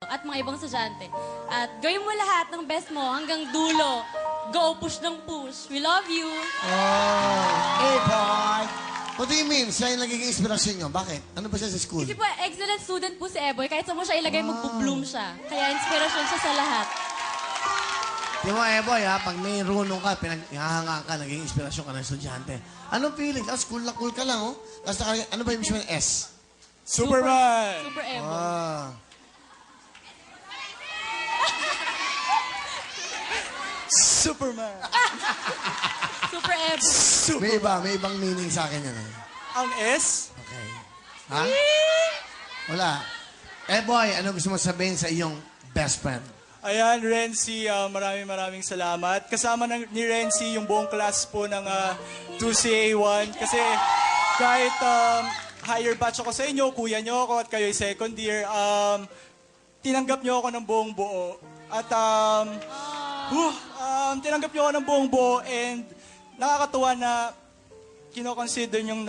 at mga ibang estudyante. At gawin mo lahat ng best mo hanggang dulo. Go, push ng push. We love you. Oh, hey boy. What do you mean? Siya yung nagiging inspirasyon nyo. Bakit? Ano ba siya sa school? Kasi po, excellent student po si Eboy. Kahit saan mo siya ilagay, magbo-bloom siya. Kaya inspirasyon siya sa lahat. Di mo, boy, ha? Pag may runong ka, pinaghahangaan ka, naging inspirasyon ka ng estudyante. Anong feeling? Tapos cool na cool ka lang, oh. Tapos ano ba yung mismo yung S? Superman! Super Eboy. Ah. Superman! Super Eboy. May ibang meaning sa akin yan, eh. Ang S? Okay. Ha? Wala. Boy, ano gusto mo sabihin sa iyong best friend? Ayan, Renzi, maraming salamat. Kasama ni Renzi yung buong class po ng 2CA1. Kasi kahit higher batch ako sa inyo, kuya nyo ako at kayo'y second year, tinanggap nyo ako ng buong buo. At tinanggap nyo ako ng buong buo and nakakatuwa na kinoconsider yung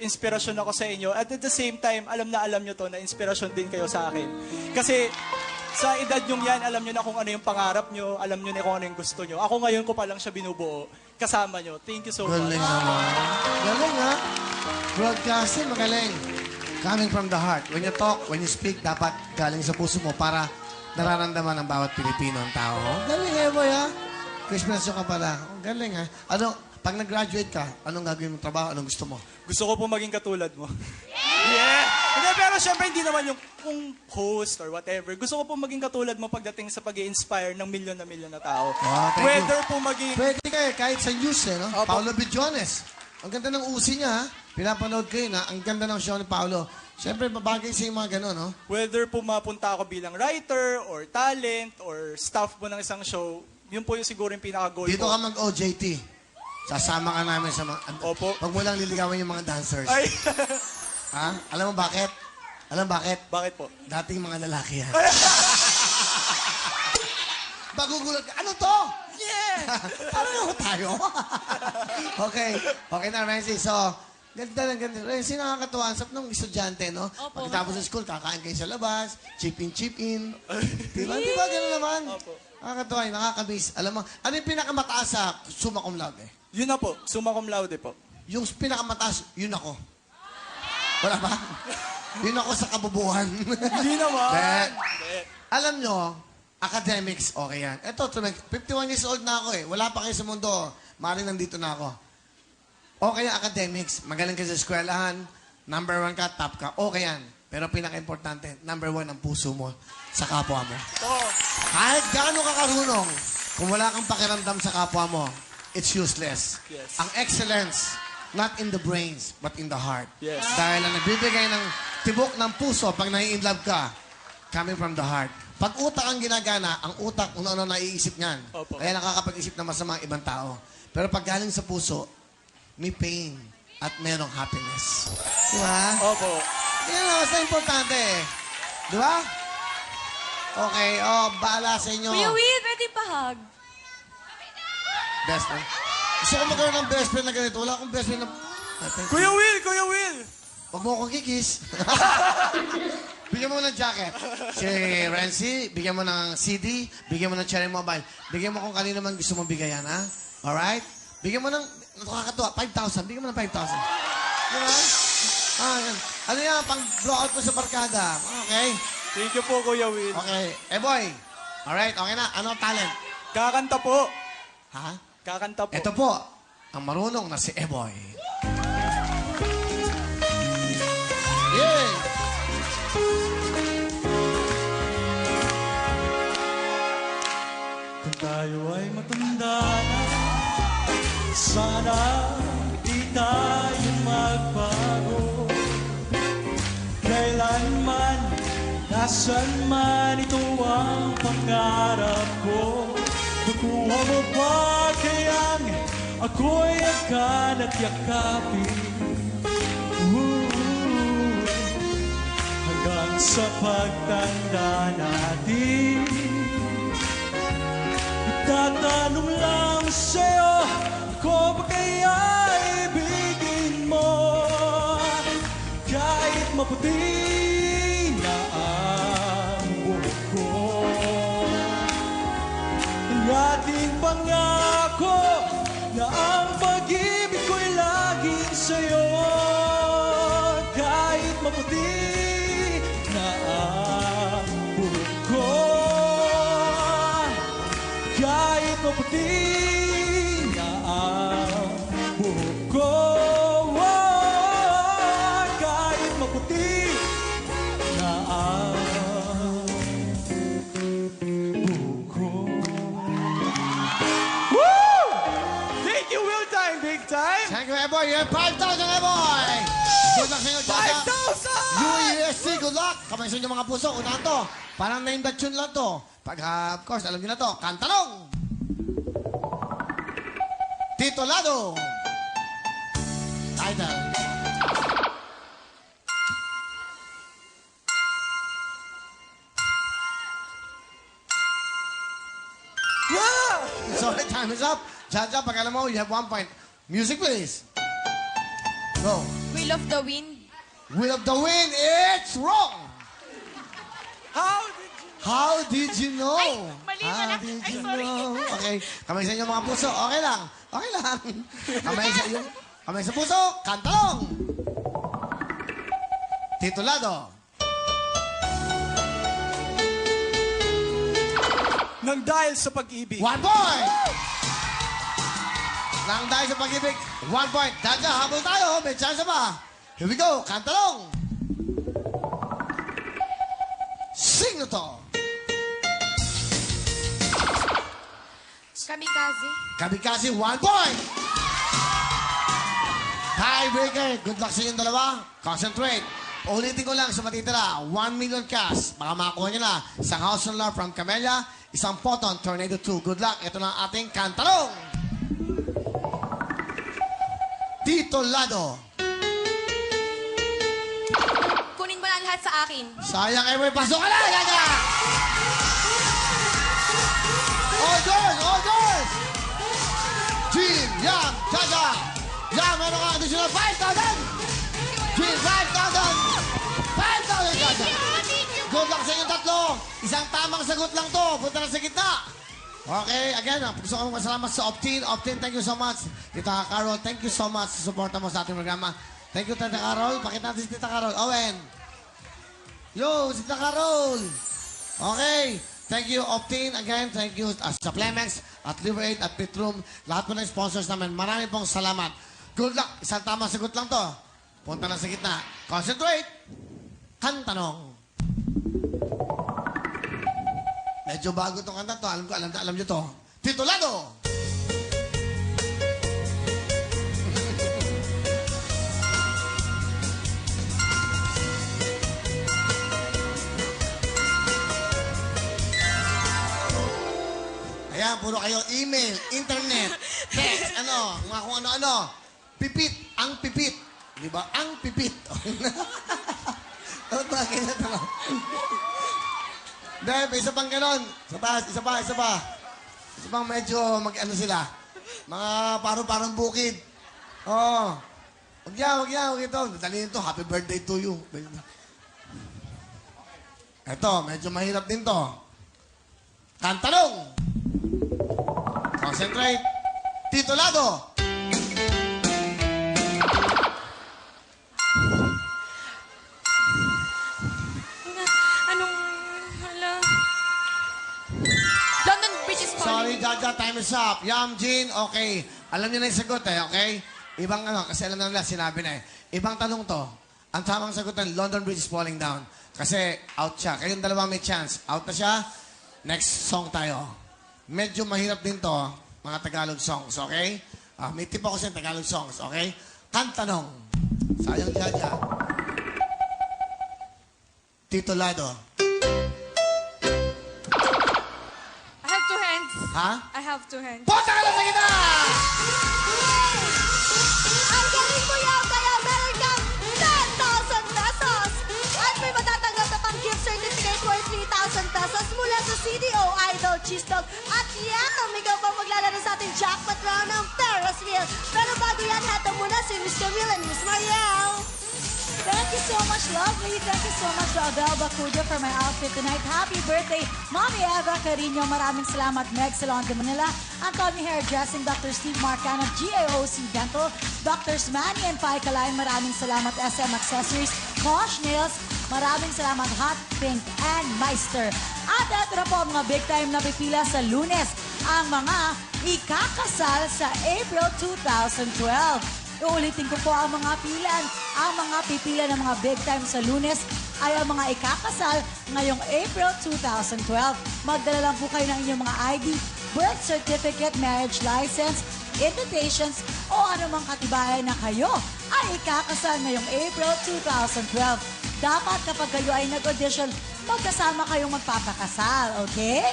inspirasyon ako sa inyo. At at the same time, alam nyo to na inspirasyon din kayo sa akin. Kasi sa edad nyong yan, alam nyo na kung ano yung pangarap nyo, alam nyo na kung ano yung gusto nyo. Ako ngayon ko pa lang siya binubuo. Kasama nyo. Thank you so much. Galing naman. Galing, ha? Broadcasting, magaling. Coming from the heart. When you talk, when you speak, dapat galing sa puso mo para nararamdaman ng bawat Pilipino ang tao. Galing, boy, ha? Christmas ka pala. Galing, ha? Ano, pag nag-graduate ka, anong gagawin mong trabaho? Anong gusto mo? Gusto ko po maging katulad mo. Yeah! Hindi, pero syempre hindi naman yung kung host or whatever. Gusto ko po maging katulad mo pagdating sa pag-i-inspire ng milyon na tao. Wow, thank Whether you. po maging... Pwede kayo, kahit sa news, eh, no? Opo. Paolo Bidjones. Ang ganda ng usi niya, ha? Pinapanood ko yun, ha? Ang ganda ng show ni Paolo. Siyempre, babagay sa yung mga gano'n, no? Whether po mapunta ako bilang writer or talent or staff po ng isang show, yun po yung siguro yung pinaka-goal Dito ko. ka mag-OJT. Sasama ka namin sa mga... Opo. Huwag mo lang liligawan yung mga dancers. Ay! Ha? Alam mo bakit? Alam bakit? Bakit po? Dating mga lalaki yan. Magugulat ka. Ano to? Yeah! Ano tayo? Okay. Okay na, Renzi. So, ganda ng ganda. Renzi, nakakatuwa. Ang sarap ng estudyante, no? Opo. Pagkatapos sa school, kakain kayo sa labas, chip in. Diba? Diba? Ganun naman. Opo. Nakakatuwa, nakakamiss. Alam mo, ano yung pinakamataas sa summa cum laude? Yun na po. Summa cum laude po. Yung pinakamataas, yun ako. Wala ba? Yun ako sa kabubuhan. Hindi naman. Hindi. Alam nyo, academics, okay yan. Ito, 51 years old na ako eh. Wala pa kayo sa mundo. Maring nandito na ako. Okay ang academics. Magaling ka sa eskwelahan. Number 1 ka, top ka. Okay yan. Pero pinaka-importante, number 1 ang puso mo sa kapwa mo. Oo. Kahit gaano ka karunong, kung wala kang pakiramdam sa kapwa mo, it's useless. Yes. Ang excellence, not in the brains, but in the heart. Yes. Dahil ang nagbibigay ng tibok ng puso pag nai-inlove ka, coming from the heart. Pag utak ang ginagana, ang utak, ano naiisip niyan. Opo. Kaya nakakapag-isip ng masama ang ibang tao. Pero pag galing sa puso, may pain at merong happiness. Di ba? Opo. Yan ang mas importante eh. Di ba? Okay, bahala sa inyo. Kuya Will, pwede pa-hug. Best friend. Gusto ko magkaroon ng best friend na ganito. Wala akong best friend na... Kuya Will! Kuya Will! Huwag mo akong kikis. Bigyan mo ng jacket. Si Renzi, bigyan mo ng CD, bigyan mo ng Cherry Mobile. Bigyan mo kung kanino man gusto mong bigayan, ha? Alright? Bigyan mo ng, nakakatuwa, 5,000. Bigyan mo ng 5,000. Di ba? Yan. Ano yan, pang blowout mo sa barkada. Okay? Thank you po, Kuya Will. Okay. Boy. Alright, okay na. Ano talent? Kakanta po. Ha? Kakanta po. Ito po, ang marunong na si Eboy. Yay! Kung tayo ay matanda na, sana di tayo magbago. Kailanman, nasan man ito ang pangarap ko. Tutuwa mo ba kayang ako'y akan at yakapin? Hanggang sa pagtanda natin, tatanong lang sa'yo, ako ba kaya ibigin mo? Kahit maputi na ang buhok ko. maputi na ang buhok ko. Kahit maputi na ang buhok ko. Woo! Thank you, Will Time, big time! Thank you, Eboy. You have 5,000, Eboy! Good luck sa inyo, Jaja. 5,000! UESC, good luck! Kamay sa inyo mga puso. Unahan to. Parang name that tune lang to. Pag, of course, alam niyo na to. Kantalong! Titolado! Title. Yeah! Sorry, time is up. Jaja, pag alam mo, you have 1 point. Music, please. Go. Will of the Wind. Will of the Wind, it's wrong! How did you... How did you know? Ay, mali How pala. did Ay, you sorry. know? Okay, kamay sa inyo mga puso. Okay lang. Okay lang. Kamay sa inyo. Kamay sa puso. Kantalong! Titulado. Nang dahil sa pag-ibig. 1 point! Nang dahil sa pag-ibig, 1 point. Jaja, habol tayo. May chance pa. Here we go. Kantalong! Sing na to. Kamikaze. Kamikaze, 1 point! Tiebreaker. Good luck sa inyong dalawa. Concentrate. Ulitin ko lang sa matitira. 1 million cash. Baka makakuha nyo na. Isang house on love from Camellia. Isang Photon Tornado 2. Good luck. Ito na ang ating kantalong. Titolado. Kunin mo na lahat sa akin. Sayang ever. Pasok ka na! Ganda! All doors! All doors! Jean, Yam, Jaja. Yam, meron ka additional 5,000! Jean, 5,000! 5,000, Jaja! Good luck sa inyong tatlo. Isang tamang sagot lang to. Punta na sa gitna. Okay, again, gusto kong masalamat sa Optin. Optin, thank you so much. Tita Carol, thank you so much sa suporta mo sa ating programa. Thank you, Tita Carol. Pakita natin si Tita Carol. Owen. Yo, si Tita Carol. Okay. Thank you, Optin. Again, thank you sa Plemex, at Liver 8, at Pitroom. Lahat po ng sponsors namin. Marami pong salamat. Good luck. Isang tamang sagot lang to. Punta na sa gitna. Concentrate. Kantanong. Medyo bago itong kanta to. Alam nyo to. Titulado! Ayan, puro kayo email, internet, text, mga kung ano-ano. Pipit, ang pipit. Di ba? Ang pipit. Ano ba? Ganyan naman. Dahil, isa pang ganon. Isa pa. Isa pang medyo mag-ano sila. Mga parang bukid. Oo. Huwag ito. Dalhin ito. Happy birthday to you. Ito, medyo mahirap din to. Kantalong! Concentrate. Titulado! London Bridge is Sorry, falling. Jaja, time is up. Yam, Jean, okay. Alam niyo na yung sagot okay? Ibang kasi alam na nila, sinabi na Ibang tanong to. Ang tamang sagot ng London Bridge is falling down. Kasi out siya. Kayong dalawa may chance. Out na siya. Next song tayo. Medyo mahirap din to, mga Tagalog songs, okay? May tip ako sa Tagalog songs, okay? Kantanong. Sayang, Jaja. Titulado. I have 2 hands. Ha? I have 2 hands. Punta ka lang sa gitna! Ang galing mo yan, kaya meron kang 10,000 pesos. At may matatanggap na pang gift certificate worth 3,000 pesos mula sa CDO Idol Cheese Dog. At yan, ikaw pa maglalaro sa ating jackpot round ng Ferris wheel. Pero bago yan, heto muna si Miss Camille and Miss Mariel. Thank you so much, lovely. Thank you so much to Abel Bacuda for my outfit tonight. Happy birthday, Mommy Eva Carino. Maraming salamat, Meg Salon de Manila, Anthony Hairdressing, Dr. Steve Marcan of GAOC Dental, Drs. Manny and Pai Kalay. Maraming salamat, SM Accessories, Kosh Nails. Maraming salamat, Hot Pink and Meister. At ito na po ang mga big time na pipila sa Lunes, ang mga ikakasal sa April 2012. Uulitin ko po ang mga pilan. Ang mga pipila ng mga big time sa Lunes ay ang mga ikakasal ngayong April 2012. Magdala lang po kayo ng inyong mga ID, birth certificate, marriage license, invitations, o anumang katibayan na kayo ay ikakasal ngayong April 2012. Dapat kapag kayo ay nag-audition, magkasama kayong magpapakasal, okay?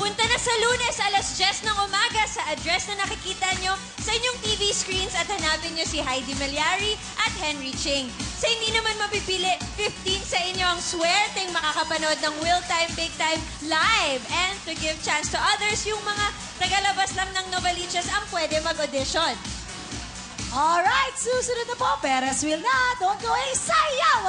Punta na sa Lunes, alas 10 ng umaga sa address na nakikita nyo sa inyong TV screens at hanapin nyo si Heidi Malyari at Henry Ching. Sa hindi naman mapipili, 15 sa inyo ang swerteng makakapanood ng Will Time, Big Time live. And to give chance to others, yung mga tagalabas lang ng Novaliches ang pwede mag-audition. Alright, susunod na po. Perez Will na. Don't go away. Sayaw